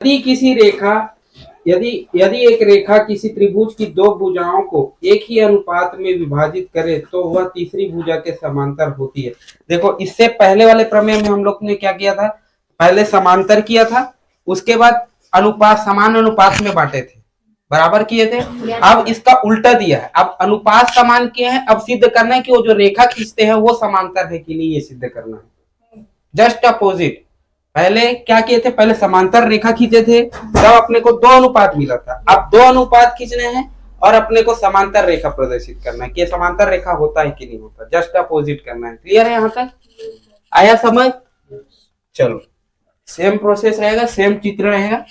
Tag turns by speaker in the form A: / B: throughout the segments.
A: यदि किसी रेखा यदि यदि एक रेखा किसी त्रिभुज की दो भुजाओं को एक ही अनुपात में विभाजित करे तो वह तीसरी भुजा के समांतर होती है। देखो, इससे पहले वाले प्रमेय में हम लोग ने क्या किया था, पहले समांतर किया था, उसके बाद अनुपात समान अनुपात में बांटे थे, बराबर किए थे। अब इसका उल्टा दिया है, अब अनुपात समान किए हैं, अब सिद्ध करना है कि वो जो रेखा खींचते हैं वो समांतर है कि नहीं, ये सिद्ध करना है। जस्ट अपोजिट, पहले क्या किए थे, पहले समांतर रेखा खींचे थे, तब अपने को दो अनुपात मिला था। अब दो अनुपात खींचने हैं और अपने को समांतर रेखा प्रदर्शित करना है कि समांतर रेखा होता है कि नहीं होता, जस्ट अपोजिट करना है। क्लियर है? यहां तक आया समझ? चलो, सेम प्रोसेस रहेगा, सेम चित्र रहेगा।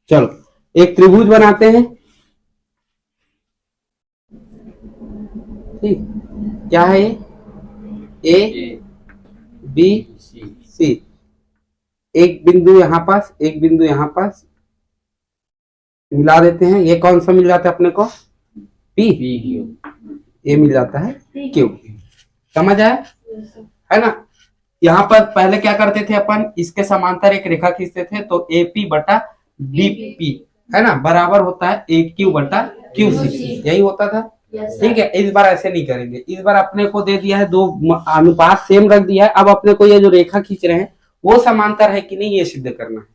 A: चलो, एक त्रिभुज बनाते हैं। ठीक, क्या है ये? ए बी सी, एक बिंदु यहां पास, एक बिंदु यहां पास, मिला देते हैं। ये कौन सा मिल जाता है अपने को? P Q. ये मिल जाता है क्यू। समझ आया है ना? यहाँ पर पहले क्या करते थे अपन, इसके समांतर एक रेखा खींचते थे, तो ए पी बटा बी पी है ना, बराबर होता है ए क्यू बटा क्यू सी, यही होता था। ठीक है, इस बार ऐसे नहीं करेंगे। इस बार अपने को दे दिया है, दो अनुपात सेम रख दिया है। अब अपने को ये जो रेखा खींच रहे हैं वो समांतर है कि नहीं, ये सिद्ध करना है।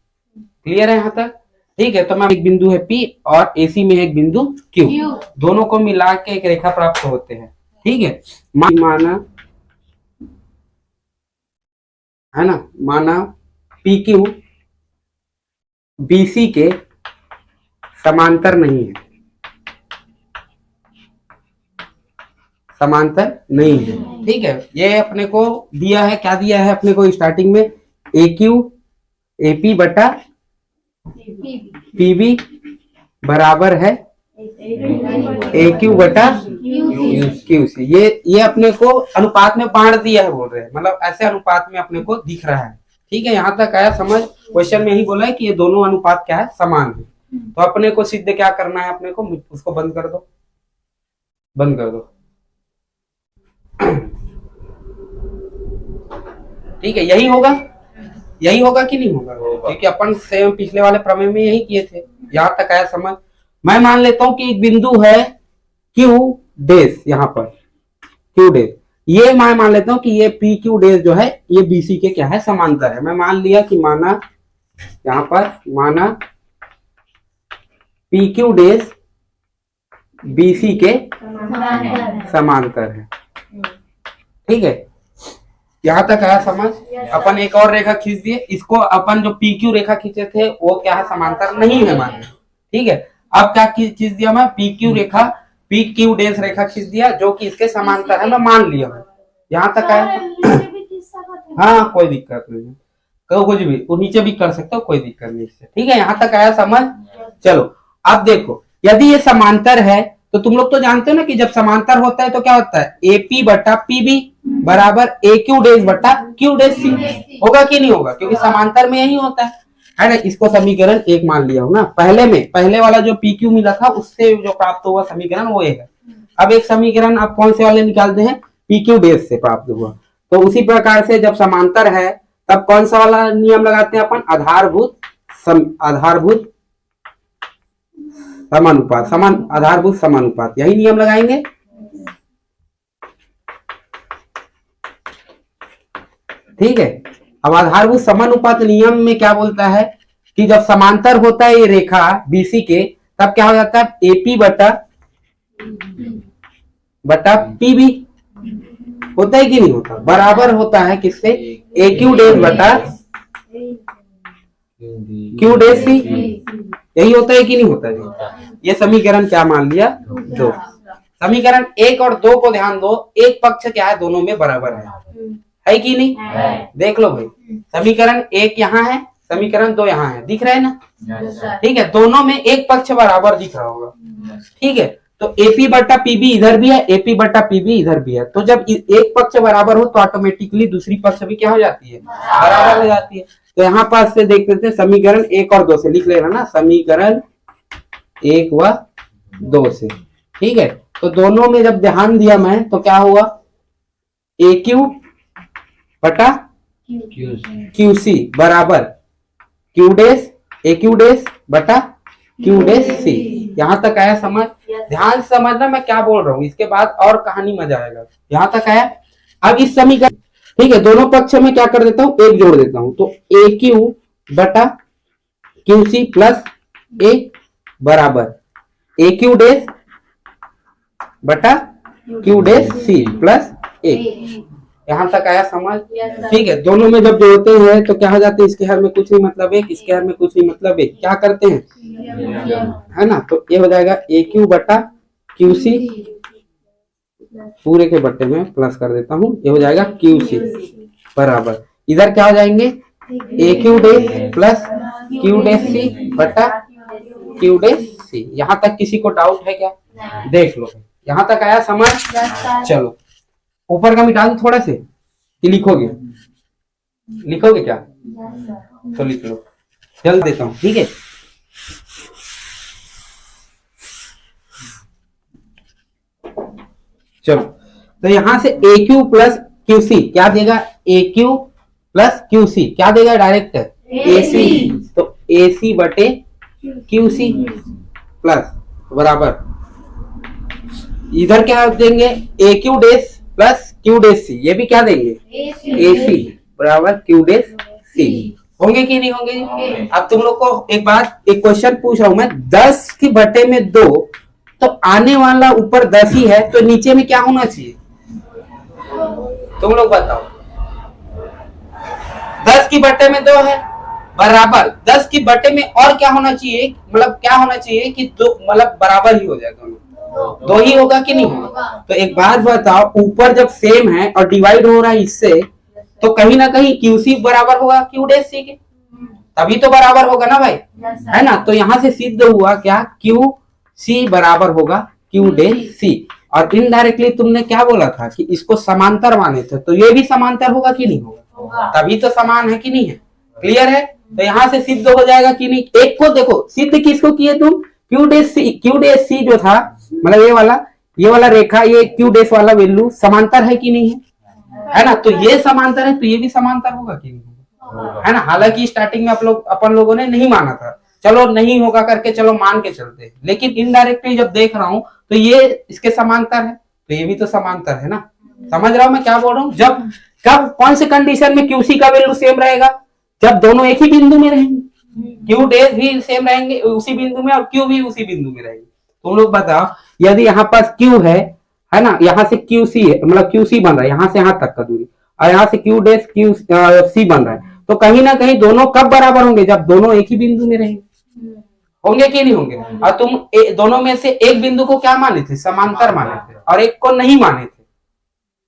A: क्लियर है यहाँ तक? ठीक है, तो मैं एक बिंदु है पी और एसी में एक बिंदु क्यू, दोनों को मिला के एक रेखा प्राप्त होते हैं। ठीक है, माना है ना, माना पी क्यू बीसी के समांतर नहीं है, समांतर नहीं है। ठीक है, ये अपने को दिया है, क्या दिया है अपने को स्टार्टिंग में, ए क्यू ए पी बटा पीबी बराबर है ए क्यू बटा क्यू सी। ये अपने को अनुपात में बांट दिया है, बोल रहे हैं, मतलब ऐसे अनुपात में अपने को दिख रहा है। ठीक है, यहाँ तक आया समझ? क्वेश्चन में ही बोला है कि ये दोनों अनुपात क्या है, समान है। तो अपने को सिद्ध क्या करना है, अपने को उसको बंद कर दो, बंद कर दो। ठीक है, यही होगा, यही होगा कि नहीं होगा? क्योंकि अपन सेम पिछले वाले प्रमेय में यही किए थे। यहाँ तक आया समझ? मैं मान लेता हूं कि एक बिंदु है क्यू डेज, यहाँ पर क्यू डेज, ये मैं मान लेता हूं कि ये पी क्यू डेज जो है ये बीसी के क्या है, समांतर है। मैं मान लिया कि माना यहाँ पर, माना पी क्यू डेज बीसी के समांतर है। ठीक है, यहाँ तक आया समझ? अपन एक और रेखा खींच दिए, इसको अपन जो पी क्यू रेखा खींचे थे वो क्या है, समांतर नहीं है मान। ठीक है, अब क्या खींच दिया मैं, पी क्यू रेखा, पी क्यू डेज रेखा खींच दिया जो कि इसके समांतर है, मैं मान लिया हूँ। यहाँ तक आया? हाँ, कोई दिक्कत नहीं है, कुछ भी वो नीचे भी कर सकते हो, कोई दिक्कत नहीं इससे। ठीक है, यहाँ तक आया समझ? चलो, अब देखो, यदि ये समांतर है तो तुम लोग तो जानते हो ना कि जब समांतर होता है तो क्या होता है, एपी बटा पीबी बराबर ए क्यू डेज बटा क्यू डेज सी, होगा कि नहीं होगा? क्योंकि समांतर में यही होता है ना। इसको समीकरण एक मान लिया हूं ना, पहले में, पहले वाला जो पी क्यू मिला था उससे जो प्राप्त हुआ समीकरण वो एक है। अब एक समीकरण आप कौन से वाले निकालते हैं, पी क्यू डेज से प्राप्त हुआ। तो उसी प्रकार से जब समांतर है तब कौन सा वाला नियम लगाते हैं अपन, आधारभूत समानुपात, आधारभूत समानुपात, यही नियम लगाएंगे। ठीक है, अब आधारभूत समानुपात नियम में क्या बोलता है कि जब समांतर होता है ये रेखा बीसी के, तब क्या हो जाता है, एपी बटा पीबी होता है कि नहीं होता, बराबर होता है किससे, ए क्यू डेज बटा क्यू डेज सी, यही होता है कि नहीं होता है? ये समीकरण क्या मान लिया, दो। समीकरण एक और दो को ध्यान दो, एक पक्ष क्या है, दोनों में बराबर है कि नहीं? देख लो भाई, समीकरण एक यहाँ है, समीकरण दो यहाँ है, दिख रहा है ना? ठीक है, दोनों में एक पक्ष बराबर दिख रहा होगा। ठीक है, तो एपी बटा पीबी इधर भी है, एपी बटा पीबी इधर भी है, तो जब एक पक्ष बराबर हो तो ऑटोमेटिकली दूसरी पक्ष भी क्या हो जाती है, बराबर हो जाती है। तो यहाँ पास से देख लेते हैं, समीकरण एक और दो से लिख लेना ना, समीकरण एक व दो से। ठीक है, तो दोनों में जब ध्यान दिया मैं तो क्या हुआ, ए क्यू बटा क्यू सी बराबर क्यू डेज ए क्यू डैश बटा क्यू डैश सी। यहाँ तक आया समझ? ध्यान से समझना मैं क्या बोल रहा हूँ, इसके बाद और कहानी मजा आएगा। यहाँ तक आया? अब इस समीकरण, ठीक है, दोनों पक्ष में क्या कर देता हूँ, एक जोड़ देता हूँ, तो ए क्यू बटा क्यू सी प्लस ए बराबर ए क्यू डैश बटा क्यू डैश सी प्लस ए। यहाँ तक आया समझ? ठीक है, दोनों में जब जोड़ते हैं तो क्या हो जाते हैं, इसके हर में कुछ नहीं मतलब एक, इसके हर में कुछ नहीं मतलब एक, क्या करते हैं, है ना, तो ये हो जाएगा ए क्यू बटा क्यू सी, पूरे के बट्टे में प्लस कर देता हूँ, ये हो जाएगा क्यू सी बराबर, इधर क्या हो जाएंगे, A Q dash plus Q dash C बटा क्यू डैश सी। यहाँ तक किसी को डाउट है क्या? देख लो, यहाँ तक आया समझ? चलो ऊपर का मिटा दो थोड़ा से, कि लिखोगे? लिखोगे क्या? तो लिख लो, जल्द देता हूं, ठीक है। चलो, तो यहां से ए क्यू प्लस क्यू सी क्या देगा, ए क्यू प्लस क्यू सी क्या देगा, डायरेक्ट ए सी, तो ए सी बटे क्यू सी प्लस बराबर, इधर क्या देंगे, A Q dash plus Q dash C, ये भी क्या देंगे, ए सी बराबर क्यू डैश सी। होंगे कि नहीं होंगे? अब तुम लोग को एक बात, एक क्वेश्चन पूछ रहा हूं मैं, 10 की बटे में 2, तो आने वाला ऊपर 10 ही है, तो नीचे में क्या होना चाहिए, तुम लोग बताओ। 10 की बटे में 2 है बराबर, 10 की बटे में और क्या होना चाहिए, मतलब क्या होना चाहिए कि 2 मतलब बराबर ही हो जाएगा, 2 ही होगा कि नहीं होगा? तो एक बात बताओ, ऊपर जब सेम है और डिवाइड हो रहा है इससे, तो कहीं ना कहीं क्यूसी बराबर होगा क्यू डैश सी के, तभी तो बराबर होगा ना भाई, है ना। तो यहाँ से सिद्ध हुआ क्या, क्यू सी बराबर होगा क्यू डैश सी। और इनडायरेक्टली तुमने क्या बोला था कि इसको समांतर माने थे, तो ये भी समांतर होगा कि नहीं होगा, तभी तो समान है कि नहीं है, क्लियर है। तो यहाँ से सिद्ध हो जाएगा कि नहीं, एक को देखो सिद्ध किसको किए तुम, क्यू डैश सी जो था, मतलब ये वाला रेखा, ये क्यू डैश वाला वैल्यू समांतर है कि नहीं है ना, तो ये समांतर है, तो ये भी समांतर होगा कि नहीं होगा, है ना। हालांकि स्टार्टिंग में अपन लोगों ने नहीं माना था, चलो नहीं होगा करके चलो मान के चलते हैं, लेकिन इनडायरेक्टली जब देख रहा हूं तो ये इसके समांतर है, तो ये भी तो समांतर है ना। समझ रहा हूं मैं क्या बोल रहा हूँ? जब कब कौन से कंडीशन में क्यूसी का वैल्यू सेम रहेगा, जब दोनों एक ही बिंदु में रहेंगे, क्यू डैश भी सेम रहेंगे उसी बिंदु में और क्यू भी उसी बिंदु में रहेंगे। तुम लोग बताओ, यदि यहाँ पास क्यू है ना, यहाँ से क्यू सी है, मतलब क्यू सी बन रहा है यहाँ से यहाँ तक का दूरी, और यहाँ से क्यू डैश क्यू सी बन रहा है, तो कहीं ना कहीं दोनों कब बराबर होंगे, जब दोनों एक ही बिंदु में रहेंगे, होंगे कि नहीं होंगे। और तुम दोनों में से एक बिंदु को क्या माने थे, समांतर माने थे, और एक को नहीं माने थे,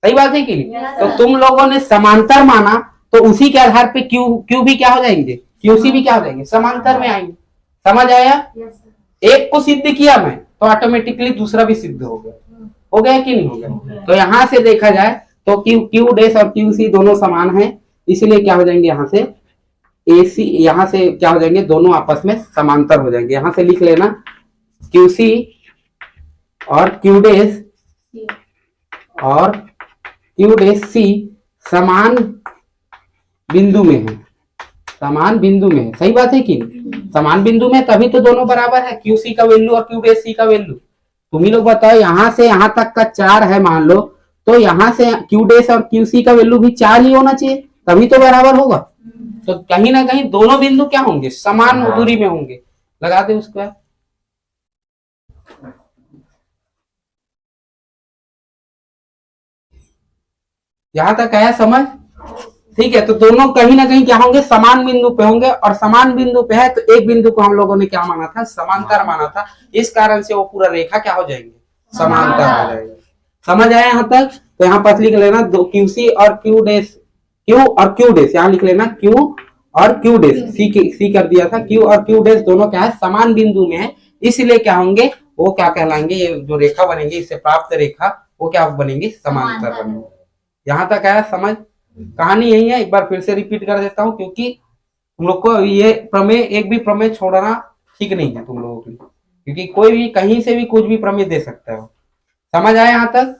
A: सही बात है कि नहीं। तो तुम लोगों ने समांतर माना, तो उसी के आधार पे क्यू भी क्या हो जाएंगे, क्यूसी भी क्या हो जाएंगे, समांतर में आएंगे। समझ आया? एक को सिद्ध किया मैं, तो ऑटोमेटिकली दूसरा भी सिद्ध हो गया कि नहीं हो गया। तो यहाँ से देखा जाए तो क्यू डैश और क्यू सी दोनों समान हैं, इसलिए क्या हो जाएंगे, यहाँ से ए सी, यहाँ से क्या हो जाएंगे, दोनों आपस में समांतर हो जाएंगे। यहाँ से लिख लेना क्यू सी और क्यू डैश और क्यू डैश सी समान बिंदु में है, समान बिंदु में है, सही बात है कि नहीं। समान बिंदु में तभी तो दोनों बराबर है, क्यू सी का वैल्यू और क्यू डैश सी का वैल्यू। तुम ही लोग बताओ, यहाँ से यहाँ तक का 4 है मान लो, तो यहाँ से क्यू डैश और क्यू सी का वैल्यू भी 4 ही होना चाहिए, तभी तो बराबर होगा। तो कहीं ना कहीं दोनों बिंदु क्या होंगे, समान दूरी में होंगे। लगा दे उसको। यहां तक आया समझ? ठीक है, तो दोनों कहीं ना कहीं क्या होंगे, समान बिंदु पे होंगे, और समान बिंदु पे है तो एक बिंदु को हम लोगों ने क्या माना था, समांतर माना था, इस कारण से वो पूरा रेखा क्या हो जाएंगे, समांतर हो जाएंगे। समझ आया यहाँ तक? तो यहाँ पर लिख लेना दो क्यू सी और क्यू डैश, क्यू और क्यू डैश, यहाँ लिख लेना क्यू और क्यू डैश, सी कर दिया था, क्यू और क्यू डैश दोनों क्या है, समान बिंदु में है, इसलिए क्या होंगे, वो क्या कहलाएंगे, ये जो रेखा बनेंगे, इससे प्राप्त रेखा वो क्या बनेंगे, समांतर बनेंगे। यहाँ तक आया समझ? कहानी यही है, एक बार फिर से रिपीट कर देता हूँ, क्योंकि तुम लोग को ये प्रमेय, एक भी प्रमेय छोड़ना ठीक नहीं है तुम लोगों के लिए, क्योंकि कोई भी कहीं से भी कुछ भी प्रमेय दे सकता है। समझ आया यहाँ तक?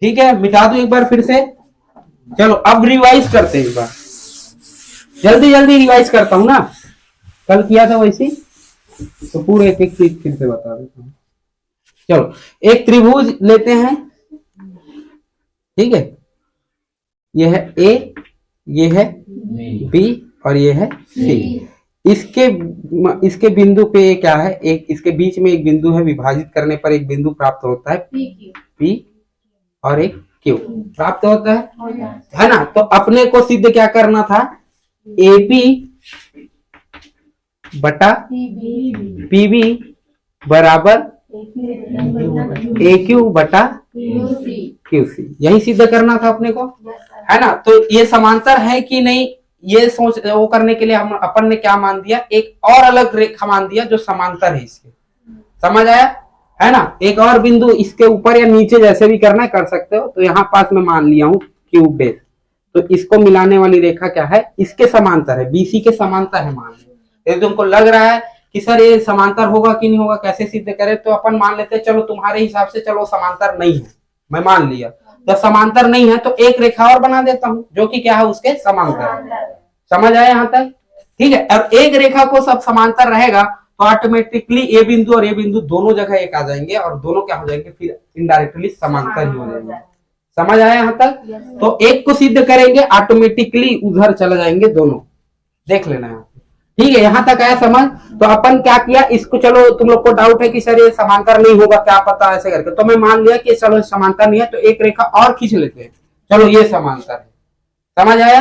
A: ठीक है, मिटा दो एक बार फिर से। चलो अब रिवाइज करते हैं, एक बार जल्दी जल्दी रिवाइज करता हूँ ना। कल किया था वैसे, तो पूरे एक एक चीज फिर से बता देता हूँ। चलो, एक त्रिभुज लेते हैं, ठीक है, ये है ए, ये है बी और ये है सी। इसके बिंदु पे ये क्या है, एक इसके बीच में एक बिंदु है, विभाजित करने पर एक बिंदु प्राप्त होता है पी और एक क्यू प्राप्त होता है ना। तो अपने को सिद्ध क्या करना था, एपी बटा पीबी बराबर ए क्यू बटा क्यूसी, यही सिद्ध करना था अपने को, है ना। तो ये समांतर है कि नहीं, ये सोच वो करने के लिए हम अपन ने क्या मान दिया, एक और अलग रेखा मान दिया जो समांतर है इसके, समझ आया, है ना। एक और बिंदु इसके ऊपर या नीचे जैसे भी करना है कर सकते हो। तो यहाँ पास में मान लिया हूँ क्यू बेस, तो इसको मिलाने वाली रेखा क्या है, इसके समांतर है, बीसी के समांतर है मान लिया। यदि तुमको लग रहा है कि सर ये समांतर होगा कि नहीं होगा, कैसे सिद्ध करें, तो अपन मान लेते हैं, चलो तुम्हारे हिसाब से चलो समांतर नहीं है, मैं मान लिया। तो समांतर नहीं है तो एक रेखा और बना देता हूँ जो कि क्या है उसके समांतर, समझ आया यहाँ तक, ठीक है। और एक रेखा को सब समांतर रहेगा तो ऑटोमेटिकली ए बिंदु और ए बिंदु दोनों जगह एक आ जाएंगे और दोनों क्या हो जाएंगे, फिर इनडायरेक्टली समांतर ही हो जाएंगे, समझ आया यहाँ तक। तो एक को सिद्ध करेंगे ऑटोमेटिकली उधर चले जाएंगे दोनों, देख लेना है, ठीक है। यहाँ तक आया समझ। तो अपन क्या किया, इसको चलो तुम लोग को डाउट है कि सर ये समांतर नहीं होगा, क्या पता ऐसे करके, तो मैं मान लिया कि चलो समांतर नहीं है, तो एक रेखा और खींच लेते हैं, चलो ये समांतर है, समझ आया,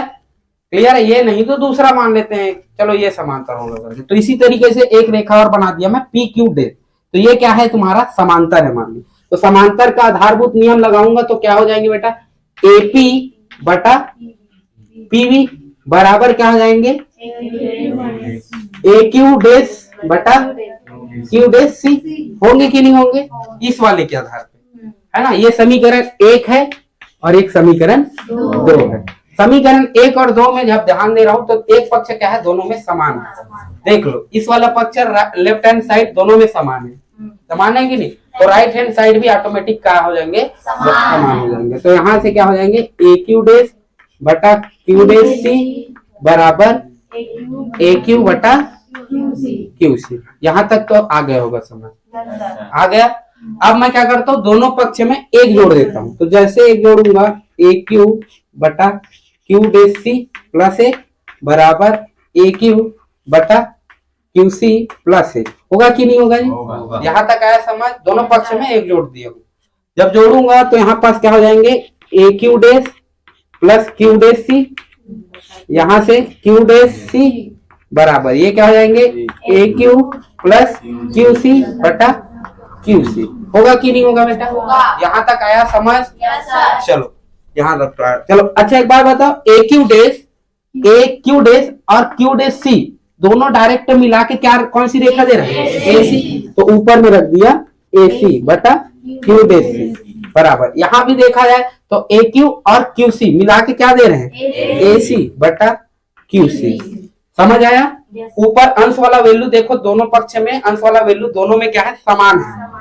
A: क्लियर है। ये नहीं तो दूसरा मान लेते हैं, चलो ये समांतर होगा करके। तो इसी तरीके से एक रेखा और बना दिया मैं पी क्यू डे, तो ये क्या है तुम्हारा समांतर है मान ली। तो समांतर का आधारभूत नियम लगाऊंगा तो क्या हो जाएंगे बेटा, एपी बटा पीवी बराबर क्या हो जाएंगे, ए क्यू डेस बटा क्यू डेस सी, होंगे कि नहीं होंगे, इस वाले के आधार पे, है ना। ये समीकरण एक है और एक समीकरण दो है। समीकरण एक और दो में जब ध्यान दे रहा हूं तो एक पक्ष क्या है, दोनों में समान है, देख लो इस वाला पक्ष लेफ्ट हैंड साइड दोनों में समान है, समान है कि नहीं, तो राइट हैंड साइड भी ऑटोमेटिक क्या हो जाएंगे, समान हो जाएंगे। तो यहाँ से क्या हो जाएंगे, ए क्यू डेस बटा क्यू डेस सी बराबर ए क्यू बटा क्यू सी। यहाँ तक तो आ गया होगा समझ, आ गया। अब मैं क्या करता हूँ, दोनों पक्ष में एक जोड़ देता हूँ, तो जैसे एक जोड़ूंगा ए क्यू बटा क्यू डेस सी प्लस एक बराबर ए क्यू बटा क्यू सी प्लस एक, होगा कि नहीं होगा जी, यहाँ तक आया समझ। दोनों पक्ष में एक जोड़ दिया, जब जोड़ूंगा तो यहाँ पास क्या हो जाएंगे, A Q dash plus Q डेस सी, यहाँ से क्यू डेस सी बराबर ये क्या हो जाएंगे, A Q plus Q C बटा क्यू सी, होगा कि नहीं होगा बेटा, यहाँ तक आया समझ। चलो यहाँ रखता है, चलो अच्छा एक बात बताओ, ए क्यू डेस और क्यू डेस सी दोनों डायरेक्ट मिला के क्या कौन सी रेखा दे रहे हैं, ए सी, तो ऊपर में रख दिया ए सी बटा क्यू डेस सी बराबर, यहाँ भी देखा जाए तो ए क्यू और क्यू सी मिला के क्या दे रहे हैं, ए सी बटा क्यू सी, समझ आया। ऊपर अंश वाला वैल्यू देखो, दोनों पक्ष में अंश वाला वैल्यू दोनों में क्या है, समान है,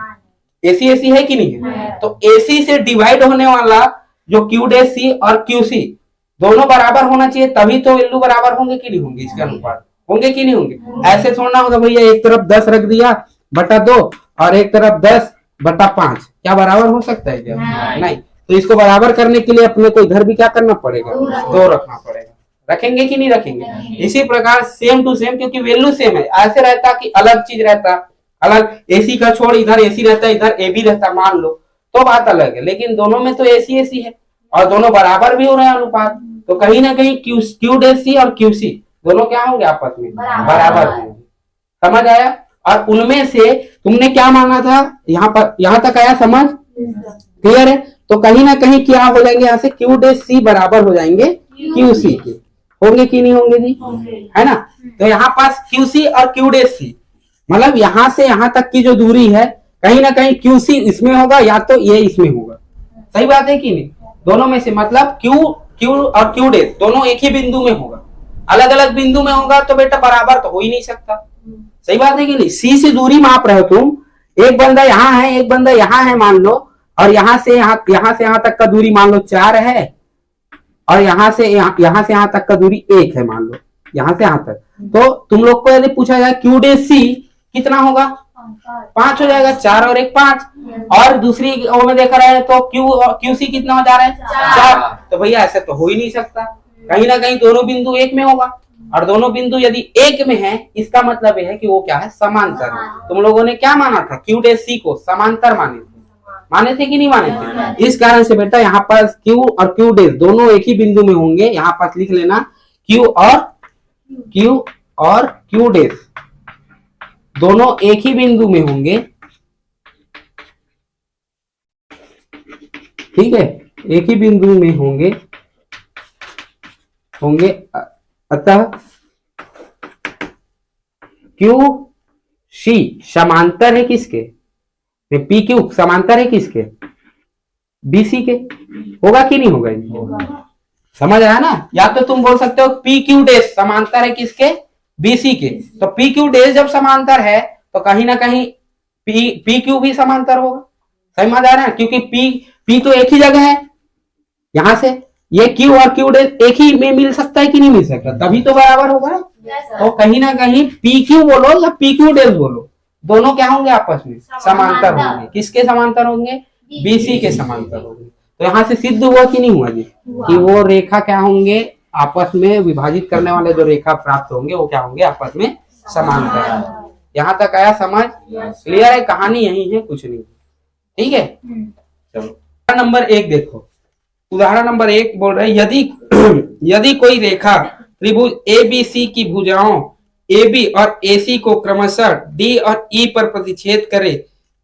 A: एसी एसी है कि नहीं है। तो एसी से डिवाइड होने वाला जो क्यू डे सी और क्यू सी दोनों बराबर होना चाहिए, तभी तो वैल्यू बराबर होंगे कि नहीं होंगे, इसके अनुपात होंगे कि नहीं होंगे। ऐसे छोड़ना होगा भैया, एक तरफ 10 रख दिया बटा 2 और एक तरफ 10 बटा 5, क्या बराबर हो सकता है क्या, नहीं। तो इसको बराबर करने के लिए अपने को इधर भी क्या करना पड़ेगा, 2 रखना पड़ेगा, रखेंगे कि नहीं रखेंगे। इसी प्रकार सेम टू सेम, क्योंकि वैल्यू सेम है, ऐसे रहता कि अलग चीज रहता, अलग एसी का छोड़ इधर एसी रहता, इधर ए बी रहता मान लो, तो बात अलग है, लेकिन दोनों में तो एसी एसी है और दोनों बराबर भी हो रहे हैं अनुपात, तो कहीं ना कहीं क्यू डे सी और क्यू सी दोनों क्या होंगे, आपस में बराबर होंगे, समझ आया। और उनमें से तुमने क्या माना था, यहाँ पर यहाँ तक आया समझ, क्लियर है। तो कहीं ना कहीं क्या हो जाएंगे, यहाँ से क्यू डे सी बराबर हो जाएंगे क्यू सी के, होंगे कि नहीं होंगे जी, है ना। तो यहाँ पास क्यू सी और क्यू डे सी, मतलब यहाँ से यहाँ तक की जो दूरी है, कहीं ना कहीं क्यू सी इसमें होगा या तो ये इसमें होगा, सही बात है कि नहीं। दोनों में से मतलब क्यू और क्यू डे दोनों एक ही बिंदु में होगा, अलग अलग बिंदु में होगा तो बेटा बराबर तो हो ही नहीं सकता, सही बात है कि नहीं। सी से दूरी माप रहे हो तुम, एक बंदा यहाँ है एक बंदा यहाँ है मान लो, और यहाँ से यहाँ तक का दूरी मान लो 4 है, और यहाँ से यहाँ तक का दूरी 1 है मान लो, यहाँ से यहाँ तक। तो तुम लोग को यदि पूछा जाए क्यू डेज सी कितना होगा, 5 हो जाएगा, 4 और 1 5। और दूसरी ओ में देखा रहा है तो क्यू सी कितना हो जा रहा है 4। तो भैया ऐसे तो हो ही नहीं सकता, कहीं ना कहीं दोनों बिंदु एक में होगा, और दोनों बिंदु यदि एक में है इसका मतलब यह है कि वो क्या है, समांतर है। तुम लोगों ने क्या माना था, क्यू डेज सी को समांतर माने थे कि नहीं माने थे। इस कारण से बेटा यहाँ पर क्यू और क्यू डेज दोनों एक ही बिंदु में होंगे। यहाँ पर लिख लेना क्यू और क्यू डेज दोनों एक ही बिंदु में होंगे, ठीक है, एक ही बिंदु में होंगे अतः क्यू सी समांतर है किसके, पी क्यू समांतर है किसके, बीसी के। होगा कि नहीं होगा, समझ आया ना। या तो तुम बोल सकते हो पी क्यू डेज समांतर है किसके, बीसी के। तो पी क्यू डेज जब समांतर है तो कहीं ना कहीं पी क्यू भी समांतर होगा, समझ आ रहा है, क्योंकि पी तो एक ही जगह है, यहां से ये क्यू और क्यू डेज एक ही में मिल सकता है कि नहीं मिल सकता, तभी तो बराबर होगा ना। तो कहीं ना कहीं पी क्यू बोलो या पी क्यू डेज बोलो, दोनों क्या होंगे, आपस में समांतर होंगे। किसके समांतर होंगे, बीसी के समांतर होंगे। तो यहाँ से सिद्ध हुआ कि नहीं हुआ जी, कि वो रेखा क्या होंगे, आपस में विभाजित करने वाले जो रेखा प्राप्त होंगे वो क्या होंगे, आपस में समांतर। यहाँ तक आया समझ, क्लियर है, कहानी यही है, कुछ नहीं, ठीक है। चलो उदाहरण नंबर 1 देखो। उदाहरण नंबर 1 बोल रहे हैं यदि कोई रेखा त्रिभुज ABC की भुजाओं AB और AC को क्रमशः D और E पर प्रतिच्छेद करे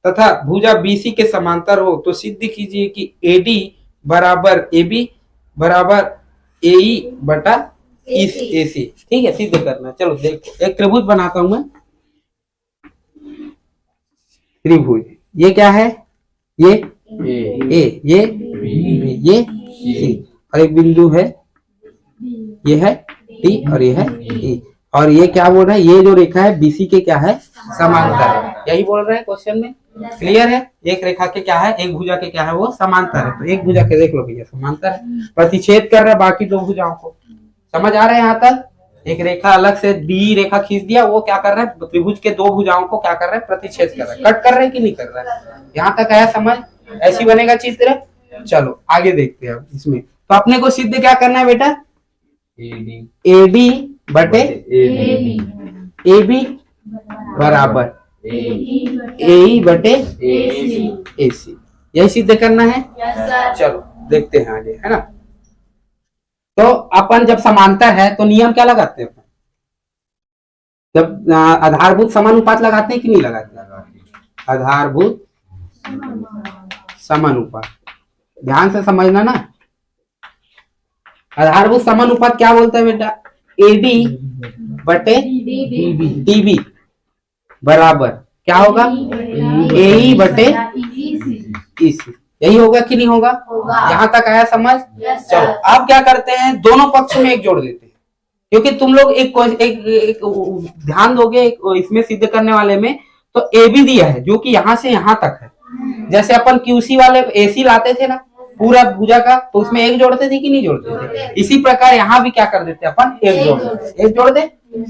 A: तथा भुजा BC के समांतर हो तो सिद्ध कीजिए कि AD बराबर AB बराबर AE बटा AC। ठीक है, सिद्ध करना। चलो देखो, एक त्रिभुज बनाता हूं मैं, त्रिभुज, ये क्या है, ये A, ये B, ये C, और एक बिंदु है, ये है D और ये है E, और ये क्या बोल रहा है, ये जो रेखा है BC के क्या है, समांतर है, यही बोल रहे हैं क्वेश्चन में। क्लियर है, एक रेखा के क्या है, एक भुजा के क्या है, वो समांतर है। तो एक भुजा के देख लो भैया समांतर है, प्रतिच्छेद कर रहा है बाकी दो भुजाओं को। समझ आ रहा है यहाँ तक। एक रेखा अलग से डी रेखा खींच दिया, वो क्या कर रहा है, त्रिभुज के दो भुजाओं को क्या कर रहा है, प्रतिच्छेद कर रहा है, कट कर रहा है कि नहीं कर रहा है। यहाँ तक आया समझ, ऐसी बनेगा चित्र। चलो आगे देखते हैं अब इसमें। तो अपने को सिद्ध क्या करना है बेटा, AD बटे AB बराबर AE बटे AC, यही सिद्ध करना है। चलो देखते हैं आगे, है ना। तो अपन जब समांतर है तो नियम क्या लगाते हैं, जब आधारभूत समानुपात लगाते हैं कि नहीं लगाते, आधारभूत समानुपात, ध्यान से समझना ना। आधारभूत समानुपात क्या बोलते हैं बेटा, AD बटे DB बराबर क्या होगा, AE बटे EC, यही होगा कि नहीं होगा, यहाँ तक आया समझ। चलो अब क्या करते हैं, दोनों पक्ष में एक जोड़ देते हैं, क्योंकि तुम लोग एक ध्यान दोगे इसमें सिद्ध करने वाले में, तो AB दिया है जो कि यहाँ से यहाँ तक है। जैसे अपन QC वाले AC लाते थे ना पूरा भुजा का, तो उसमें एक जोड़ते थे कि नहीं जोड़ते थे, इसी प्रकार यहाँ भी क्या कर देते हैं अपन, एक जोड़ दे।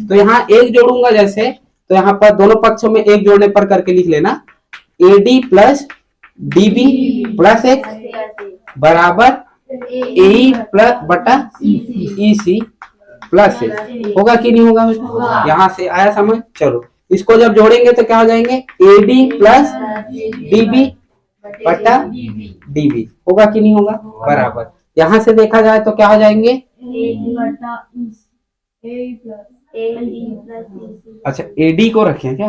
A: तो यहाँ एक जोड़ूंगा जैसे, तो यहाँ पर दोनों पक्षों में एक जोड़ने पर करके लिख लेना, AD प्लस DB प्लस एक बराबर AE प्लस बटा EC प्लस एक, होगा कि नहीं होगा, यहाँ से आया समझ। चलो इसको जब जोड़ेंगे तो क्या हो जाएंगे, AD प्लस DB बटा DB, होगा कि नहीं होगा, बराबर। यहाँ से देखा जाए तो क्या हो जाएंगे, अच्छा AD को रखें क्या,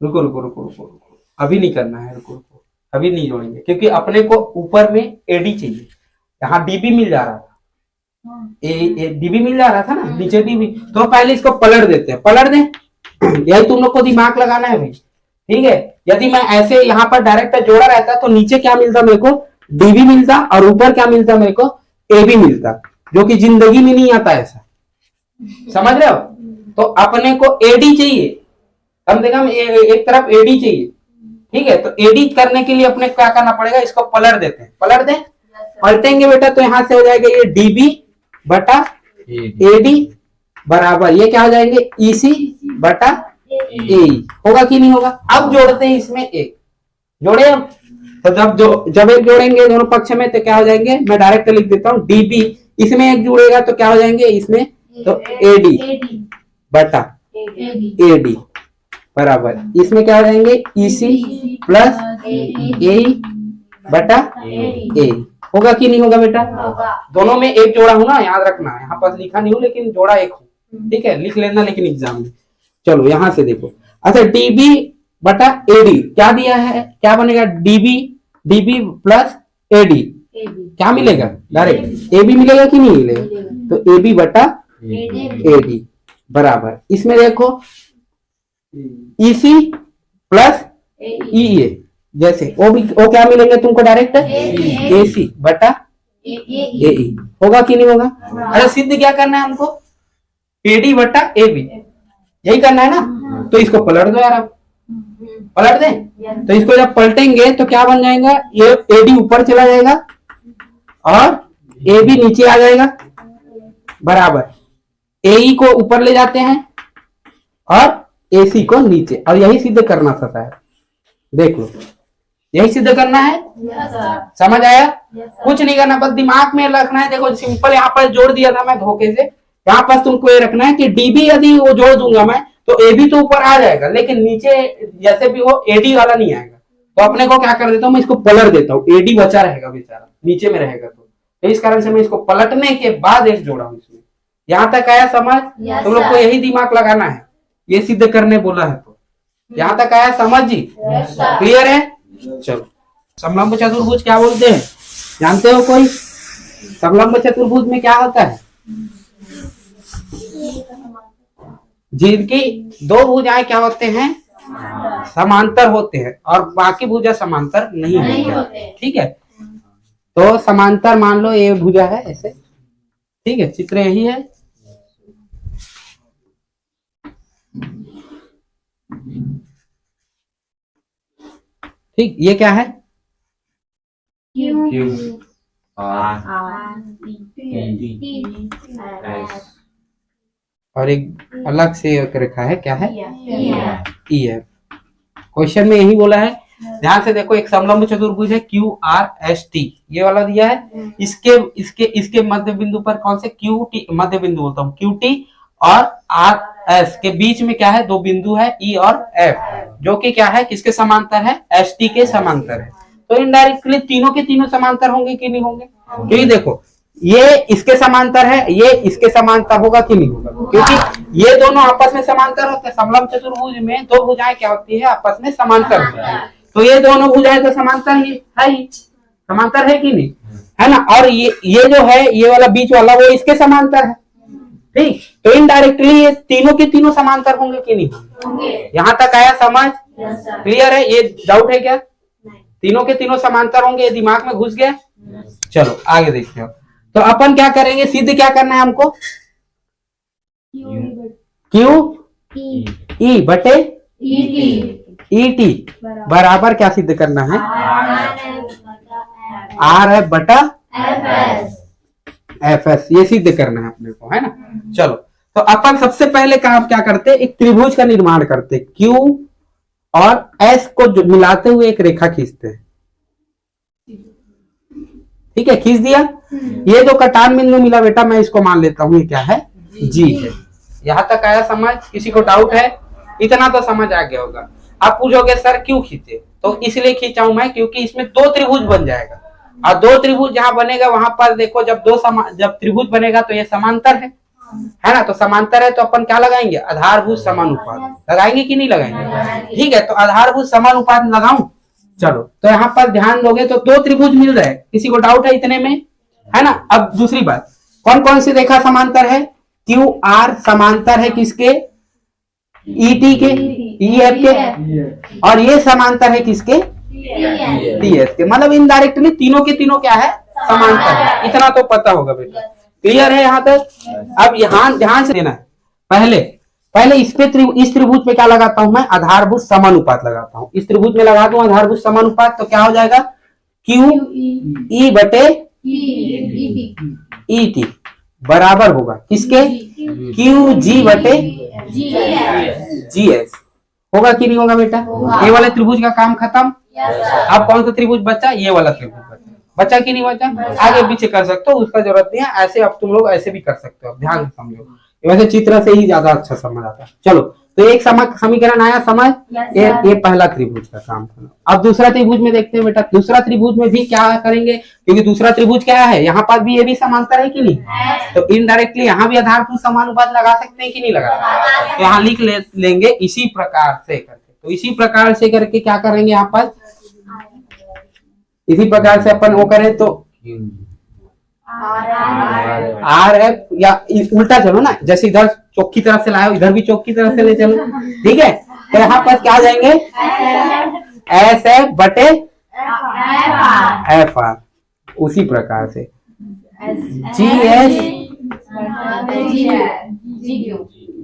A: रुको रुको रुको रुको रुको, अभी नहीं करना है, रुको अभी नहीं जोड़ेंगे, क्योंकि अपने को ऊपर में AD चाहिए। यहाँ DB मिल जा रहा था, DB मिल जा रहा था ना, नीचे DB, तो पहले इसको पलट देते हैं, पलट दें, यही तुम लोग को दिमाग लगाना है भाई, ठीक है। यदि मैं ऐसे यहाँ पर डायरेक्ट जोड़ा रहता तो नीचे क्या मिलता मेरे को, DB मिलता, और ऊपर क्या मिलता मेरे को, AB मिलता, जो कि जिंदगी में नहीं आता ऐसा, समझ रहे हो। तो अपने को AD चाहिए, कम से कम एक तरफ AD चाहिए, ठीक है। तो AD करने के लिए अपने क्या करना पड़ेगा, इसको पलट देते हैं, पलट दें, पलटेंगे बेटा तो यहां से हो जाएगा ये DB बटा AD बराबर ये क्या हो जाएंगे EC बटा AE, होगा कि नहीं होगा। अब जोड़ते हैं इसमें एक, जोड़े हम, तो जब एक जोड़ेंगे दोनों पक्ष में तो क्या हो जाएंगे, मैं डायरेक्ट लिख देता हूँ DB, इसमें एक जुड़ेगा तो क्या हो जाएंगे इसमें, तो AD बटा AD बराबर इसमें क्या हो जाएंगे EC प्लस AE बटा AE, होगा कि नहीं होगा बेटा। दोनों में एक जोड़ा हूं ना, याद रखना, यहाँ पास लिखा नहीं हूं लेकिन जोड़ा एक हूं, ठीक है, लिख लेना लेकिन एग्जाम में। चलो यहां से देखो, अच्छा DB बटा AD क्या दिया है, क्या बनेगा DB प्लस AD क्या मिलेगा, डायरेक्ट AB मिलेगा कि नहीं मिलेगा, तो AB बटा AD बराबर इसमें देखो EC प्लस EA, जैसे वो क्या मिलेंगे तुमको डायरेक्ट AC बटा AE, होगा कि नहीं होगा। अरे सिद्ध क्या करना है हमको, AD बटा AB यही करना है ना, तो इसको पलट दो यार, आप पलट दें, तो इसको जब पलटेंगे तो क्या बन जाएगा, ये AD ऊपर चला जाएगा और AB नीचे आ जाएगा बराबर AE को ऊपर ले जाते हैं और AC को नीचे, और यही सिद्ध करना था, देख लो यही सिद्ध करना है। समझ आया, कुछ नहीं करना, बस दिमाग में रखना है। देखो सिंपल यहाँ पर जोड़ दिया था मैं धोखे से, यहाँ पर तुमको ये रखना है कि DB यदि वो जोड़ दूंगा मैं तो AB तो ऊपर आ जाएगा लेकिन नीचे जैसे भी वो AD वाला नहीं आएगा, तो अपने को क्या कर देता हूँ मैं, इसको पलट देता हूँ, AD बचा रहेगा बेचारा नीचे में रहेगा, तो इस कारण से मैं इसको पलटने के बाद एक जोड़ा हूँ इसमें। यहाँ तक आया समझ, तुम लोग को यही दिमाग लगाना है, ये सिद्ध करने बोला है, तो यहाँ तक आया समझ जी, क्लियर है। चलो समलंब चतुर्भुज क्या बोलते हैं, जानते हो कोई, समलंब चतुर्भुज में क्या होता है, जिनकी दो भुजाएं क्या होते हैं, समांतर होते हैं और बाकी भुजा समांतर नहीं होते, ठीक है। तो समांतर मान लो ये भुजा है ऐसे, ठीक है, चित्र यही है, ठीक, ये क्या है,
B: Q
C: R
A: और एक अलग से एक रेखा है, क्या है EF। क्वेश्चन में यही बोला है, ध्यान से देखो, एक समलंब चतुर्भुज है QRST, ये वाला दिया है, इसके मध्य बिंदु पर कौन से QT मध्य बिंदु बोलता हूँ, QT और RS के बीच में क्या है, दो बिंदु है E और F, जो कि क्या है, किसके समांतर है, ST के समांतर है। तो इनडायरेक्टली तीनों के तीनों समांतर होंगे कि नहीं होंगे, क्योंकि देखो ये इसके समांतर है, ये इसके समांतर होगा कि नहीं होगा, क्योंकि ये दोनों आपस में समांतर होते हैं। समलंब चतुर्भुज में दो भुजाएं क्या होती है, आपस में समांतर होती है, तो ये दोनों भुजाएं तो समांतर ही समांतर है कि नहीं है ना, और ये जो है ये वाला बीच वाला वो इसके समांतर है, ठीक, तो इनडायरेक्टली ये तीनों के तीनों समांतर होंगे कि नहीं होंगे। यहाँ तक आया समझ, क्लियर है, ये डाउट है क्या, तीनों के तीनों समांतर होंगे, ये दिमाग में घुस गया। चलो आगे देखते हो, तो अपन क्या करेंगे, सिद्ध क्या करना है हमको, Q E बटे ET बराबर क्या सिद्ध करना है, RF बटा FS, ये सिद्ध करना है अपने को, है ना। चलो तो अपन सबसे पहले काम क्या करते, एक त्रिभुज का निर्माण करते, Q और S को मिलाते हुए एक रेखा खींचते हैं, ठीक है, खींच दिया। ये जो कटान बिंदु मिला बेटा, मैं इसको मान लेता हूं ये क्या है, G है। यहां तक आया समझ, किसी को डाउट है, इतना तो समझ आ गया होगा। आप पूछोगे सर क्यों खींचे, तो इसलिए खींचा हूं मैं क्योंकि इसमें दो त्रिभुज बन जाएगा, और दो त्रिभुज जहां बनेगा वहां पर देखो, जब त्रिभुज बनेगा तो ये समांतर है ना, तो समांतर है तो अपन क्या लगाएंगे, आधारभुज समानुपात लगाएंगे कि नहीं लगाएंगे, ठीक है, तो आधारभुज समानुपात लगाऊं। चलो तो यहाँ पर ध्यान दोगे तो दो त्रिभुज मिल रहे, किसी को डाउट है इतने में, है ना। अब दूसरी बात, कौन कौन सी रेखा समांतर है, QR समांतर है किसके, ET के, EF के, और ये समांतर है किसके, TS के, मतलब इनडायरेक्टली तीनों के तीनों क्या है, समांतर है, इतना तो पता होगा बेटा, क्लियर है यहाँ तक। अब यहाँ ध्यान से देना है, पहले इस त्रिभुज पे क्या लगाता हूं मैं, आधारभुज समानुपात लगाता हूं, इस त्रिभुज में लगा दूं आधारभुज समानुपात, तो क्या हो जाएगा, QE बटे ET बराबर होगा किसके? क्यू जी बटे जी एस। होगा कि नहीं होगा बेटा? ये वाले त्रिभुज का काम खत्म। अब कौन सा त्रिभुज बचा? ये वाला त्रिभुज बचा। बचा कि नहीं बचा? आगे पीछे कर सकते हो, उसका जरूरत नहीं है। ऐसे अब तुम लोग ऐसे भी कर सकते हो, ध्यान से समझो। वैसे चित्र से ही ज्यादा अच्छा समझ आता है। चलो, तो एक समीकरण आया समझ। ये पहला त्रिभुज का काम था। अब दूसरा त्रिभुज में देखते हैं बेटा। दूसरा त्रिभुज में भी क्या करेंगे, क्योंकि दूसरा त्रिभुज क्या है, यहाँ पर भी ये भी समांतर है कि नहीं, तो इनडायरेक्टली यहाँ भी आधारभूत समानुपात लगा सकते हैं कि नहीं लगा? तो यहाँ लिख लेंगे इसी प्रकार से करके। तो इसी प्रकार से करके क्या करेंगे यहाँ पर, इसी प्रकार से अपन वो करें तो आर एफ, या उल्टा चलो ना, जैसे इधर चौक की तरफ से लाए इधर भी चौक की तरफ से ले चलो, ठीक है। तो यहाँ पर क्या आ जाएंगे, एस एफ बटे एफ आर। उसी प्रकार से जी एस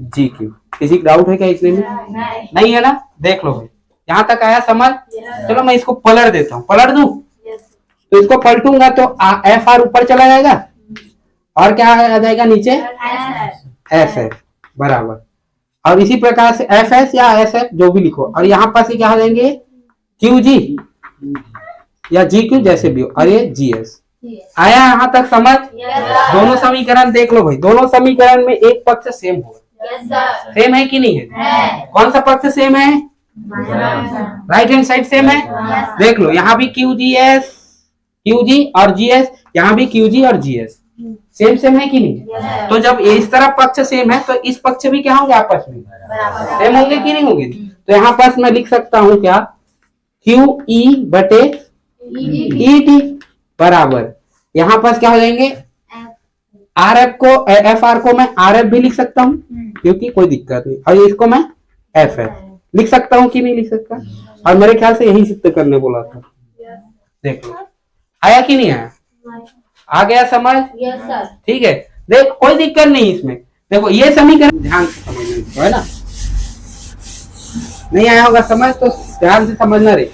A: जी क्यू। किसी डाउट है क्या इसमें? नहीं है ना? देख लो भाई, यहाँ तक आया समझ। चलो मैं इसको पलट देता हूँ, पलट दूं तो इसको पलटूंगा तो एफ आर ऊपर चला जाएगा और क्या आ जाएगा नीचे, एस एफ बराबर। और इसी प्रकार से एफ एस या एस एफ जो भी लिखो, और यहाँ पर से क्या आ जाएंगे, क्यू जी या जी क्यू जैसे भी हो, और ये जी एस। आया यहाँ तक समझ? दोनों समीकरण देख लो भाई, दोनों समीकरण में एक पक्ष सेम होगा। सेम है कि नहीं है? कौन सा पक्ष सेम है? राइट हैंड साइड सेम है। देख लो यहाँ भी क्यू जी एस, क्यू जी और जी एस, यहाँ भी क्यू जी और जी एस सेम सेम है कि नहीं? तो जब इस तरफ पक्ष सेम है तो इस पक्ष भी क्या होंगे, आपस में सेम होंगे कि नहीं होंगे? तो यहाँ पास मैं लिख सकता हूँ क्या, क्यू ई बटे ई टी बराबर, यहाँ पास क्या हो जाएंगे, आर एफ को, एफ आर को मैं आर एफ भी लिख सकता हूँ क्योंकि कोई दिक्कत नहीं, और इसको मैं एफ एफ लिख सकता हूँ कि नहीं लिख सकता? और मेरे ख्याल से यही सिद्ध करने बोला था। देखो आया कि नहीं आया? आ गया समझ? ठीक है, देख कोई दिक्कत नहीं इसमें। देखो ये समीकरण ध्यान से समझना है ना, नहीं आया होगा समझ तो ध्यान से समझना रे।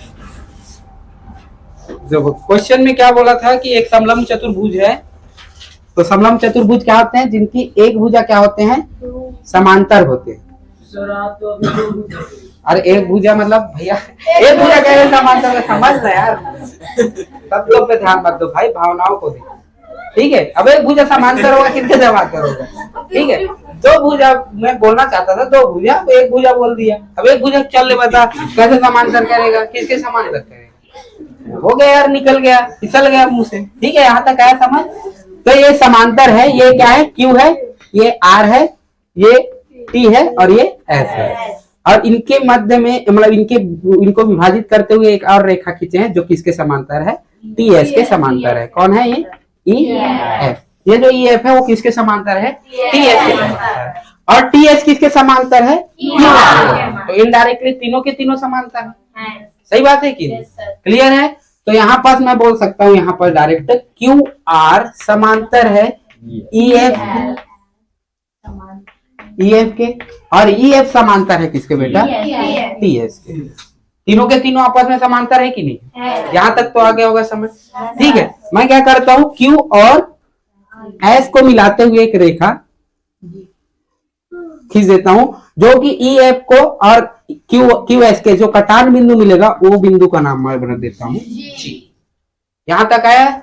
A: देखो क्वेश्चन में क्या बोला था कि एक समलंब चतुर्भुज है। तो समलंब चतुर्भुज क्या होते हैं, जिनकी एक भुजा क्या होते हैं, समांतर होते हैं। अरे एक भुजा मतलब भैया, एक भुजा कह रहे समांतर, समझ ना यार, सब लोग पे ध्यान मत दो भाई, भावनाओं को दे, ठीक है। अब एक भुजा समांतर होगा, कितने समांतर होगा, ठीक है। दो भुजा मैं बोलना चाहता था, दो भुजा, एक भुजा बोल दिया। अब एक भुजा चल ले, बता कैसे समांतर करेगा, किसके समांतर करेगा? हो गया यार, निकल गया, फिसल गया मुंह से, ठीक है। यहाँ तक आया समझ? तो ये समांतर है, ये क्या है, क्यू है, ये आर है, ये टी है और ये एस है। और इनके मध्य में मतलब इनको विभाजित करते हुए एक और रेखा खींचे हैं जो किसके समांतर है, टी एस के समांतर है। कौन है ये? E F. ये जो ई एफ है वो किसके समांतर है, टी एस के समांतर है। और टी एस किसके समांतर है, क्यू आर। तो इनडायरेक्टली तीनों के तीनों समांतर है। सही बात है कि क्लियर है? तो यहाँ पास मैं बोल सकता हूँ, यहाँ पर डायरेक्ट क्यू आर समांतर है ई एफ, ई एफ के, और ई एफ समांतर है किसके बेटा, टी एस के। तीनों के तीनों आपस में समांतर है कि नहीं? यहाँ तक तो आ गया होगा समझ, ठीक है। मैं क्या करता हूँ, क्यू और एस को मिलाते हुए एक रेखा खींच देता हूं, जो कि ई एफ को और क्यू एस के जो कटान बिंदु मिलेगा वो बिंदु का नाम मैं बना देता हूं जी। यहां तक आया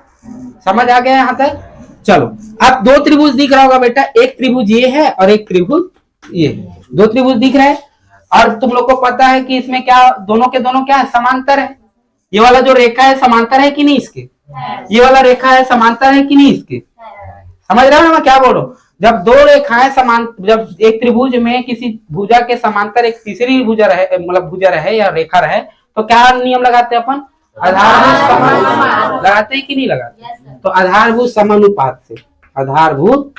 A: समझ? आ गया यहाँ तक? चलो अब दो त्रिभुज दिख रहा होगा बेटा, एक त्रिभुज ये है और एक त्रिभुज ये है। दो त्रिभुज दिख रहे हैं और तुम लोग को पता है कि इसमें क्या, दोनों के दोनों क्या है, समांतर है। ये वाला जो रेखा है समांतर है कि नहीं इसके, ये वाला रेखा है समांतर है कि नहीं इसके? समझ रहे हो ना मैं क्या बोल रहा हूँ? जब दो रेखाएं समान, जब एक त्रिभुज में किसी भुजा के समांतर एक तीसरी भुजा रहे, मतलब भुजा रहे या रेखा रहे, तो क्या नियम लगाते हैं अपन, आधारभूत समानुपात लगाते हैं कि नहीं लगाते? तो आधारभूत समानुपात से, आधारभूत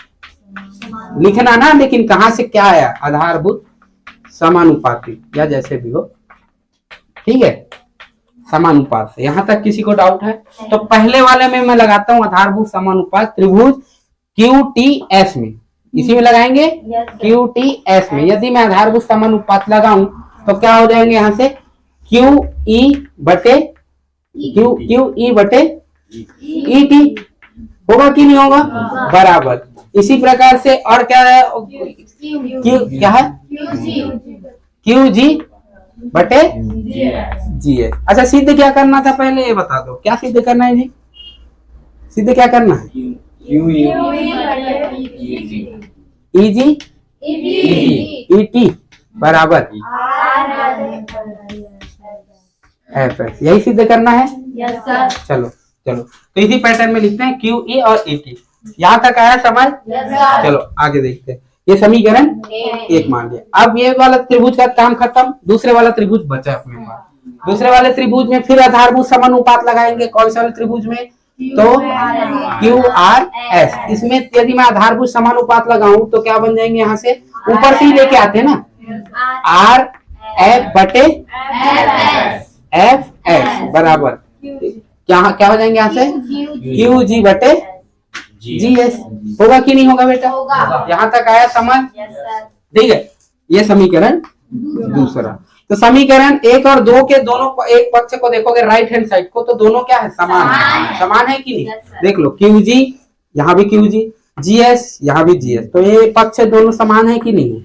A: लिखना ना, लेकिन कहां से क्या आया, आधारभूत समानुपाती या जैसे भी हो, ठीक है, समानुपात से। यहां तक किसी को डाउट है? तो पहले वाले में मैं लगाता हूं आधारभूत समानुपात त्रिभुज क्यू टी एस में, इसी में लगाएंगे क्यू टी एस में। यदि मैं आधारभूत समानुपात लगाऊं तो क्या हो जाएंगे, यहां से क्यू ई बटे ई टी होगा कि नहीं होगा, बराबर इसी प्रकार से और क्या है, क्यू क्या है, क्यू जी बटे जी है। अच्छा सिद्ध क्या करना था पहले ये बता दो, क्या सिद्ध करना है जी, सिद्ध क्या करना है, इजी ईटी बराबर एफ एस, यही सिद्ध करना है। चलो चलो तो इसी पैटर्न में लिखते हैं क्यू ई और ई टी। यहाँ तक आया समझ? चलो आगे देखते हैं। ये समीकरण एक मान लिया। अब ये वाला त्रिभुज का काम खत्म, दूसरे वाला त्रिभुज बचा अपने पास। दूसरे वाले त्रिभुज में फिर आधारभूत समानुपात लगाएंगे। कौन से वाले त्रिभुज में? तो क्यू आर एस। इसमें यदि मैं आधारभूत समानुपात लगाऊं तो क्या बन जाएंगे, यहाँ से ऊपर से ही लेके आते हैं ना, आर एफ बटे एफ एस बराबर क्या हो जाएंगे, यहाँ से क्यू जी बटे जी एस। होगा कि नहीं होगा बेटा? यहाँ तक आया समझ? ठीक है, ये समीकरण दूसरा। तो समीकरण एक और दो के दोनों एक पक्ष को देखोगे राइट हैंड साइड को, तो दोनों क्या है, समान है। समान है कि नहीं? देख लो क्यू जी, यहाँ भी क्यू जी, जी एस यहाँ भी जी एस, तो ये पक्ष दोनों समान है कि नहीं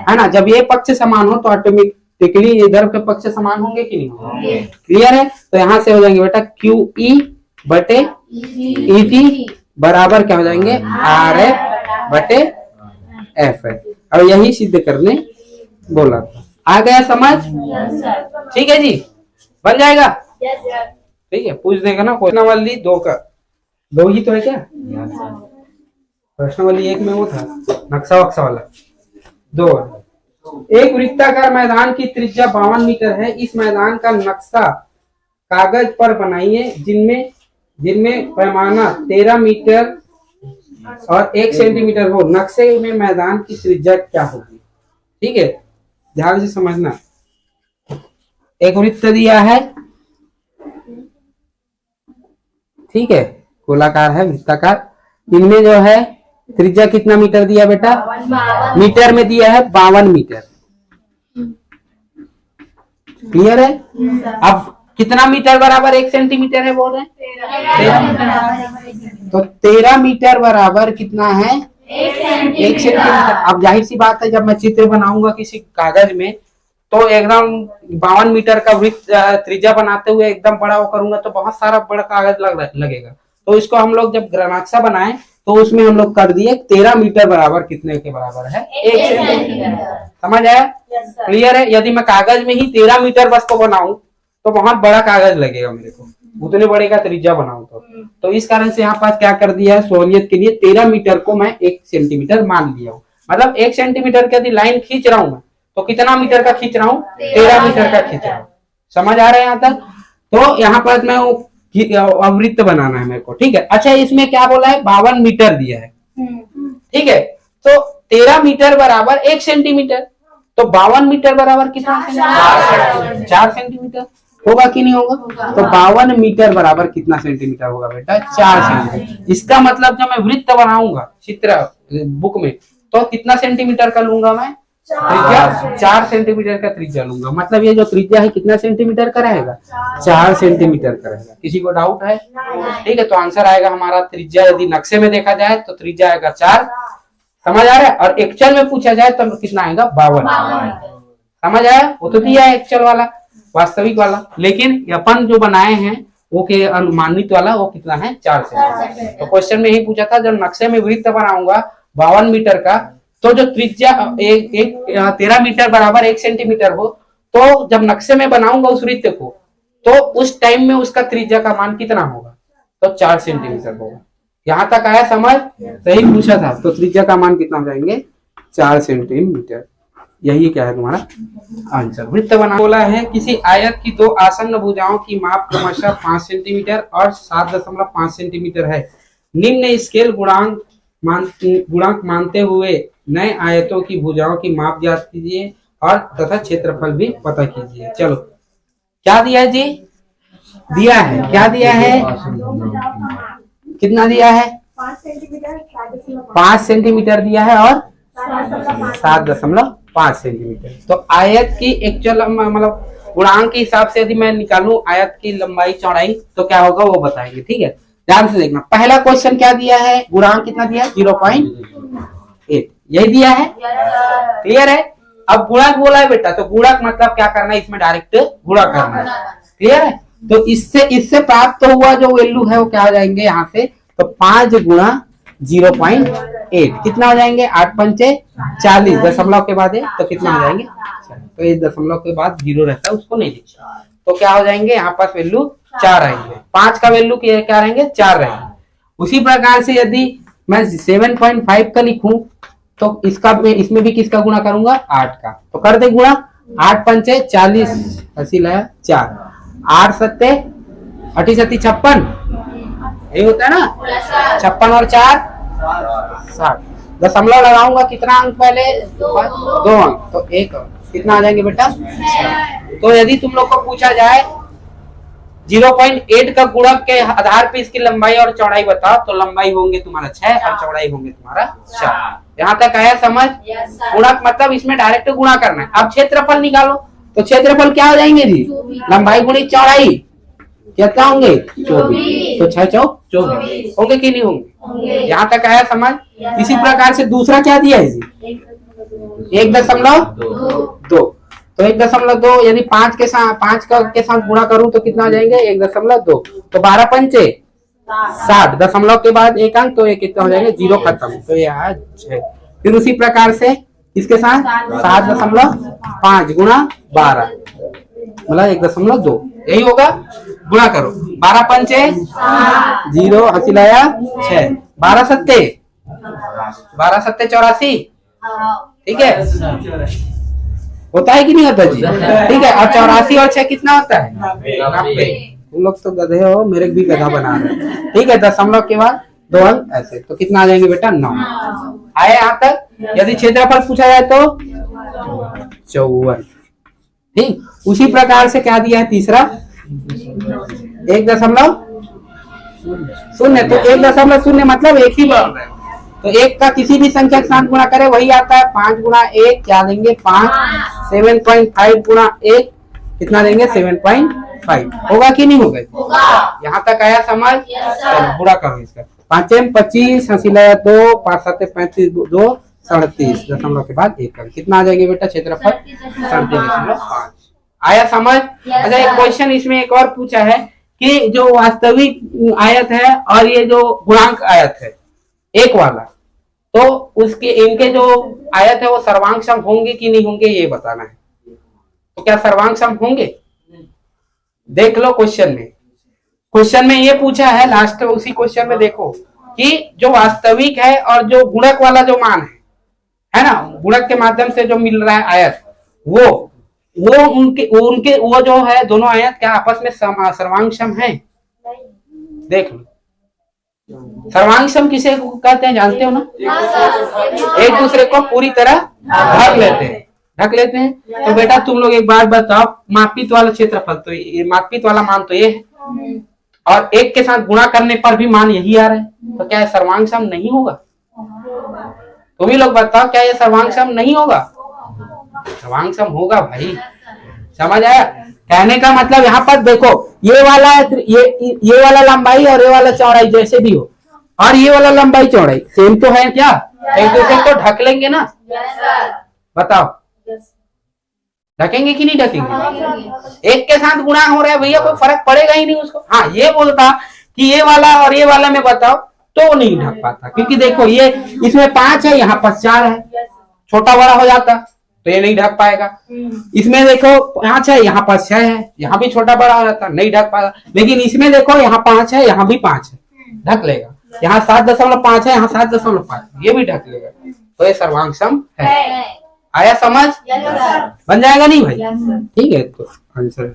A: है ना? जब ये पक्ष समान हो तो ऑटोमेटिकली इधर के पक्ष समान होंगे कि नहीं होंगे? क्लियर है? तो यहाँ से हो जाएंगे बेटा क्यू ई बटे ई टी बराबर क्या हो जाएंगे, आर एफ बटे एफ एफ। अब यही सिद्ध करने बोला था। आ गया समझ? ठीक है जी, बन जाएगा। ठीक है, पूछ देगा ना प्रश्नावली दो का, दो ही तो है क्या? प्रश्नावली एक में वो था नक्शा वक्शा वाला, दो। एक वृत्ताकार मैदान की त्रिज्या 52 मीटर है। इस मैदान का नक्शा कागज पर बनाइए जिनमें पैमाना 13 मीटर और 1 सेंटीमीटर हो। नक्शे में मैदान की त्रिज्या क्या होगी? ठीक है, ध्यान से समझना। एक वृत्त दिया है, ठीक है, गोलाकार है, वृत्ताकार। इनमें जो है त्रिज्या कितना मीटर दिया बेटा? मीटर में दिया है 52 मीटर। क्लियर है? अब कितना मीटर बराबर 1 सेंटीमीटर है बोल रहे हैं? 13 मीटर। तो 13 मीटर बराबर कितना है? 1 सेंटीमीटर। अब जाहिर सी बात है, जब मैं चित्र बनाऊंगा किसी कागज में तो एकदम 52 मीटर का वृत्त त्रिज्या बनाते हुए एकदम बड़ा वो करूंगा तो बहुत सारा बड़ा कागज लगेगा। तो इसको हम लोग जब नक्शा बनाए तो उसमें हम लोग कर दिए 13 मीटर बराबर कितने के बराबर है? 1 सेंटीमीटर। समझ आया? क्लियर है? यदि मैं कागज में ही 13 मीटर बस को बनाऊं तो बहुत बड़ा कागज लगेगा मेरे को, उतने बड़े का त्रिज्या बनाऊं तो इस कारण से यहाँ पास क्या कर दिया है, सहूलियत के लिए 13 मीटर को मैं 1 सेंटीमीटर मान लिया हूँ। मतलब 1 सेंटीमीटर की यदि लाइन खींच रहा हूं मैं तो कितना मीटर का खींच रहा हूँ? 13 मीटर का खींच रहा हूँ। समझ आ रहा है यहाँ तक? तो यहाँ पर मैं वृत्त बनाना है मेरे को, ठीक है। अच्छा, इसमें क्या बोला है? 52 मीटर दिया है, ठीक है। तो 13 मीटर बराबर 1 सेंटीमीटर, तो 52 मीटर बराबर कितना? 4 सेंटीमीटर। होगा कि नहीं होगा? तो 52 मीटर बराबर कितना सेंटीमीटर होगा बेटा? 4 सेंटीमीटर। इसका मतलब जब मैं वृत्त बनाऊंगा चित्र बुक में तो कितना सेंटीमीटर का लूंगा मैं? त्रिज्या 4 सेंटीमीटर का त्रिज्या लूंगा। मतलब ये जो त्रिज्या है कितना सेंटीमीटर का रहेगा? 4 सेंटीमीटर का रहेगा। किसी को डाउट है? ठीक है, तो आंसर आएगा हमारा त्रिज्या, यदि नक्शे में देखा जाए तो त्रिज्या आएगा 4। समझ आ रहा है? और एक्चुअल में पूछा जाए तो कितना आएगा? 52। समझ आया? वो तो दिया है एक्चुअल वाला, वास्तविक वाला, लेकिन अपन जो बनाए हैं वो के अनुमानित वाला वो कितना है? 4 सेंटीमीटर। तो क्वेश्चन में यही पूछा था, जब नक्शे में वृत्त बनाऊंगा 52 मीटर का, तो जो त्रिज्या 13 मीटर बराबर 1 सेंटीमीटर हो, तो जब नक्शे में बनाऊंगा उस वृत्त को तो उस टाइम में उसका त्रिज्या का मान कितना होगा? तो 4 सेंटीमीटर होगा। यहाँ तक आया समझ? सही पूछा था। तो त्रिज्या का मान कितना हो जाएंगे? 4 सेंटीमीटर। यही क्या है तुम्हारा आंसर। वृत्त बना बोला है, किसी आयत की 2 आसन्न भुजाओं की माप क्रमशः 5 सेंटीमीटर और 7.5 सेंटीमीटर है। निम्न स्केल गुणांक मानते हुए नए आयतों की भुजाओं की माप ज्ञात कीजिए और तथा क्षेत्रफल भी पता कीजिए। चलो, क्या दिया है जी? दिया है, क्या दिया है? कितना दिया है? 5 सेंटीमीटर दिया है और 7.5 सेंटीमीटर। तो आयत की एक्चुअल मतलब गुणांक के हिसाब से यदि मैं निकालूं आयत की लंबाई चौड़ाई तो क्या होगा वो बताएंगे, ठीक है। ध्यान से देखना, पहला क्वेश्चन क्या दिया है, गुणांक कितना दिया है 0.8, यही दिया है, क्लियर है। अब गुणक बोला है बेटा, तो गुणक मतलब क्या करना है, इसमें डायरेक्ट गुणा करना है, क्लियर है। तो इससे प्राप्त तो हुआ जो वैल्यू है वो क्या हो जाएंगे यहाँ से, तो 5 गुणा 0.8 कितना हो जाएंगे, 8 पंचे 40, दशमलव के बाद है तो कितना हो जाएंगे, तो ये दशमलव के बाद 0 रहता है उसको नहीं लिखना, तो क्या हो जाएंगे यहाँ पास वैल्यू 4 आएंगे, 5 का वैल्यू क्या रहेंगे 4 रहेंगे। उसी प्रकार से यदि मैं 7.5 का लिखूं तो इसका इसमें भी किसका गुणा करूंगा, 8 का, तो कर दे गुणा, 8 पंचे 40, हसी लाया 4, 8 सत्ते 8 सत्ती 56, यही होता है ना, 56 और 4 60, दशमलव लगाऊंगा कितना अंक पहले, 2 अंक, तो 1 अंक, कितना आ जाएंगे बेटा 6। तो यदि तुम लोग को पूछा जाए 0.8 का गुणक के आधार पे इसकी लंबाई और चौड़ाई बताओ, तो लंबाई होंगे तुम्हारा 6 और चौड़ाई होंगे तुम्हारा 4। यहाँ तक आया समझ। गुणक मतलब इसमें डायरेक्ट गुणा करना है। अब क्षेत्रफल निकालो, तो क्षेत्रफल क्या हो जाएंगे जी, लंबाई गुणित चौड़ाई, कितना होंगे 24, तो 6 चौक 24 होंगे कि नहीं होंगे, यहाँ तक आया समझ। इसी प्रकार से दूसरा क्या दिया है जी, 1.2, तो 1.2 यानी 5 के साथ गुणा करूं तो कितना आ जाएंगे 1.2, तो 12 पंचे 60, दशमलव के बाद 1 अंक, तो ये कितना हो जाएंगे 0 खत्म, तो ये आ 6। फिर उसी प्रकार से इसके साथ 7.5 गुणा 12 मतलब 1.2, यही होगा, गुणा करो, 12 पंचे 0, हंसी लाया 6, 12 सत्ते 84, ठीक है, होता है कि नहीं होता जी, ठीक है। और 84 और 6 कितना होता है 90। तुम लोग तो गधे हो, मेरे भी गधा बना रहे, ठीक है। दशमलव के बाद 2 अंक ऐसे, तो कितना आ जाएंगे बेटा 9। आए यहाँ तक। यदि क्षेत्रफल पूछा जाए तो 54, ठीक। उसी प्रकार से क्या दिया है तीसरा 1.0, तो 1.0 मतलब एक ही बार, तो 1 का किसी भी संख्या के साथ गुणा करे वही आता है। 5 गुणा 1 क्या देंगे 5, 7.5 गुणा 1 कितना देंगे 7.5, होगा कि नहीं होगा, यहाँ तक आया समझ। चलो गुणा करो इसका, 5 25, हंसी लाया 2, 5 7 35, 2 37, दशमलव के बाद 1 कितना आ जाएंगे बेटा क्षेत्रफल 37.5, आया समझ। अच्छा एक क्वेश्चन इसमें एक और पूछा है कि जो वास्तविक आयत है और ये जो गुणांक आयत है एक वाला, तो उसके इनके जो आयत है वो सर्वांग सम होंगे कि नहीं होंगे ये बताना है। तो क्या सर्वांग सम होंगे, देख लो क्वेश्चन में ये पूछा है, लास्ट उसी क्वेश्चन में देखो कि जो वास्तविक है और जो गुणक वाला जो मान है ना, गुणक के माध्यम से जो मिल रहा है आयत, वो उनके वो जो है दोनों आयत क्या आपस में सर्वांग सम है, देख लो। सर्वांग सम किसे कहते हैं जानते हो ना, एक दूसरे को पूरी तरह ढक लेते हैं। तो बेटा तुम लोग एक बात बताओ, मापित वाला क्षेत्रफल तो ये मापित वाला मान तो ये है और एक के साथ गुणा करने पर भी मान यही आ रहा है, तो क्या ये सर्वांग सम नहीं होगा, तुम ही लोग बताओ क्या ये सर्वांग सम नहीं होगा, सर्वांग सम होगा भाई, समझ आया। कहने का मतलब यहाँ पर देखो ये वाला लंबाई और ये वाला चौड़ाई जैसे भी हो, और ये वाला लंबाई चौड़ाई सेम तो है क्या, एक दूसरे को ढक लेंगे ना, बताओ ढकेंगे कि नहीं ढकेंगे। एक के साथ गुणा हो रहा है भैया, कोई फर्क पड़ेगा ही नहीं उसको। हाँ ये बोलता कि ये वाला और ये वाला में बताओ तो नहीं ढक पाता, क्योंकि देखो ये इसमें 5 है यहाँ पर 4 है, छोटा बड़ा हो जाता तो ये नहीं ढक पाएगा। इसमें देखो 5 है यहाँ पर 6 है, यहाँ भी छोटा बड़ा हो जाता नहीं ढक पाएगा। लेकिन इसमें देखो यहाँ 5 है यहाँ भी 5 है, ढक लेगा। यहाँ 7.5 है यहाँ 7.5, ये भी ढक लेगा, तो ये सर्वांग सम है। आया समझ, बन जाएगा नहीं भाई, ठीक है। तो आंसर